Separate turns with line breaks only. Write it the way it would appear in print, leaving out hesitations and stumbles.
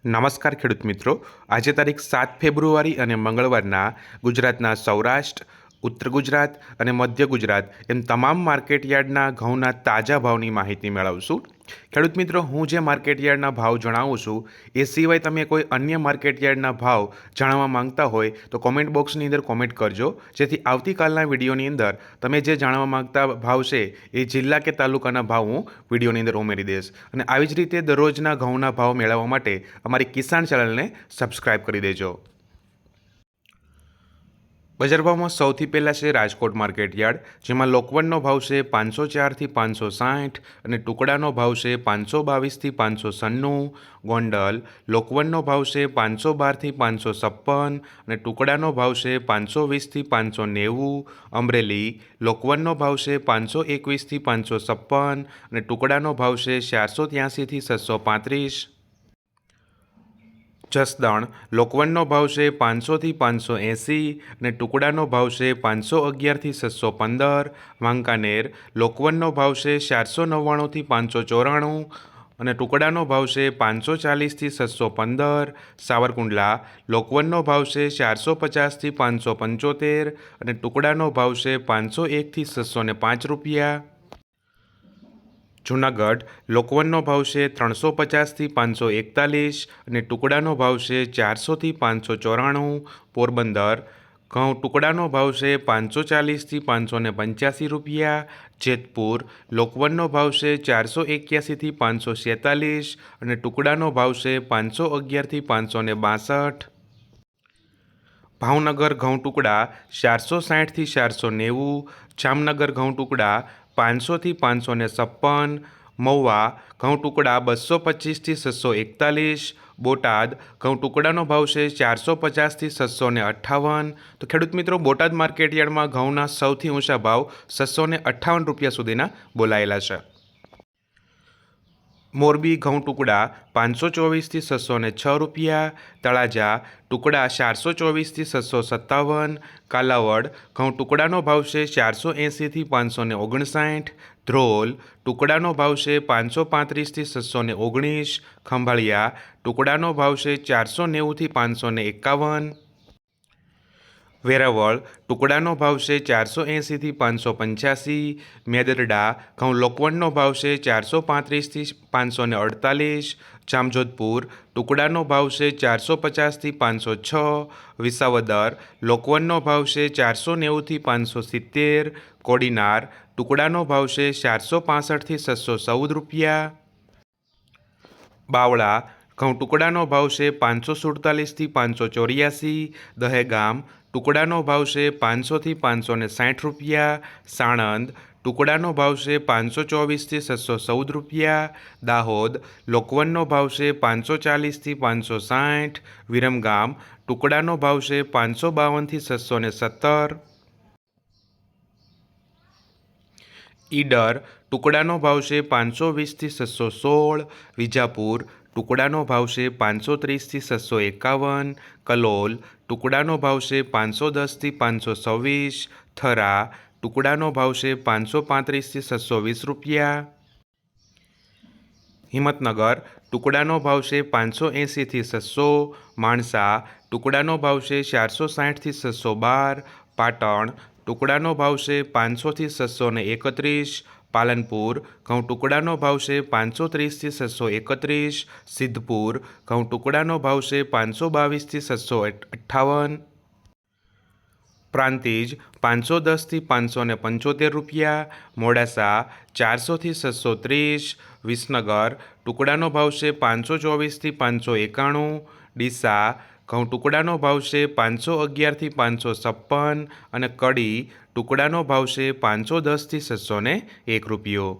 નમસ્કાર ખેડૂત મિત્રો। આજે તારીખ 7 ફેબ્રુઆરી અને મંગળવારના ગુજરાતના સૌરાષ્ટ્ર, ઉત્તર ગુજરાત અને મધ્ય ગુજરાત એમ તમામ માર્કેટયાર્ડના ઘઉંના તાજા ભાવની માહિતી મેળવશું। ખેડૂત મિત્રો, હું જે માર્કેટયાર્ડના ભાવ જણાવું છું એ સિવાય તમે કોઈ અન્ય માર્કેટયાર્ડના ભાવ જાણવા માંગતા હોય તો કોમેન્ટ બોક્સની અંદર કોમેન્ટ કરજો, જેથી આવતીકાલના વિડીયોની અંદર તમે જે જાણવા માંગતા ભાવ છે એ જિલ્લા કે તાલુકાના ભાવ હું વિડીયોની અંદર ઉમેરી દઈશ। અને આવી જ રીતે દરરોજના ઘઉંના ભાવ મેળવવા માટે અમારી કિસાન ચેનલને સબસ્ક્રાઈબ કરી દેજો। બજાર ભાવમાં સૌથી પહેલાં છે રાજકોટ માર્કેટયાર્ડ, જેમાં લોકવનનો ભાવ છે 504થી 560 અને ટુકડાનો ભાવ છે 522થી 596। ગોંડલ લોકવનનો ભાવ છે 512થી 556 અને ટુકડાનો ભાવ છે 520થી 590। અમરેલી લોકવનનો ભાવ છે 521થી 556 અને ટુકડાનો ભાવ છે 483થી 635। જસદણ લોકવનનો ભાવ છે 500થી 580 અને ટુકડાનો ભાવ છે 511થી 615। વાંકાનેર લોકવનનો ભાવ છે 499થી 594 અને ટુકડાનો ભાવ છે 540થી 615। સાવરકુંડલા લોકવનનો ભાવ છે 450થી 575 અને ટુકડાનો ભાવ છે 501થી 605 રૂપિયા। જૂનાગઢ લોકવનનો ભાવ છે 350થી 541 અને ટુકડાનો ભાવ છે 400થી 594। પોરબંદર ઘઉં ટુકડાનો ભાવ છે 540થી 585 રૂપિયા। જેતપુર લોકવનનો ભાવ છે 481થી 547 અને ટુકડાનો ભાવ છે 511થી 562। ભાવનગર ઘઉં ટુકડા 460થી 490। જામનગર ઘઉં ટુકડા 500થી 556। મહુવા ઘઉં ટુકડા 225થી 641। બોટાદ ઘઉં ટુકડાનો ભાવ છે 450થી 658। તો ખેડૂત મિત્રો, બોટાદ માર્કેટયાર્ડમાં ઘઉંના સૌથી ઊંચા ભાવ 658 રૂપિયા સુધીના બોલાયેલા છે। મોરબી ઘઉં ટુકડા 524થી 606 રૂપિયા। તળાજા ટુકડા 424થી 657। કાલાવડ ઘઉં ટુકડાનો ભાવ છે 480થી 559। ધ્રોલ ટુકડાનો ભાવ છે 535થી 619। ખંભાળિયા ટુકડાનો ભાવ છે 490થી 551। વેરાવળ ટુકડાનો ભાવ છે 480થી 585। મેદરડા ઘઉં લોકવનનો ભાવ છે 435થી 548। જામજોધપુર ટુકડાનો ભાવ છે 450થી 506। વિસાવદર લોકવનનો ભાવ છે 490થી 570। કોડીનાર ટુકડાનો ભાવ છે 465થી 614 રૂપિયા। બાવળા ઘઉં ટુકડાનો ભાવ છે 547થી 584। દહેગામ ટુકડાનો ભાવ છે 500થી 560 રૂપિયા। સાણંદ ટુકડાનો ભાવ છે 524થી 614 રૂપિયા। દાહોદ લોકવનનો ભાવ છે 540થી 560। વિરમગામ ટુકડાનો ભાવ છે 552થી 617। ઈડર ટુકડાનો ભાવ છે 520થી 616। વિજાપુર ટુકડાનો ભાવ છે 530થી 651। કલોલ ટુકડાનો ભાવ છે 510થી 526। થરા ટુકડાનો ભાવ છે 535થી 620 રૂપિયા। હિંમતનગર ટુકડાનો ભાવ છે 580થી 600। માણસા ટુકડાનો ભાવ છે 460થી 612। પાટણ ટુકડાનો ભાવ છે 500થી 631। પાલનપુર ઘઉં ટુકડાનો ભાવ છે 530થી 631। સિદ્ધપુર ઘઉં ટુકડાનો ભાવ છે 522થી 658। પ્રાંતિજ 510થી 575 રૂપિયા। મોડાસા 400થી 630। વિસનગર ટુકડાનો ભાવ છે 524થી 591। ડીસા ઘઉં ટુકડાનો ભાવ છે 511થી 556 અને કડી ટુકડાનો ભાવ છે 510થી 601 રૂપિયો।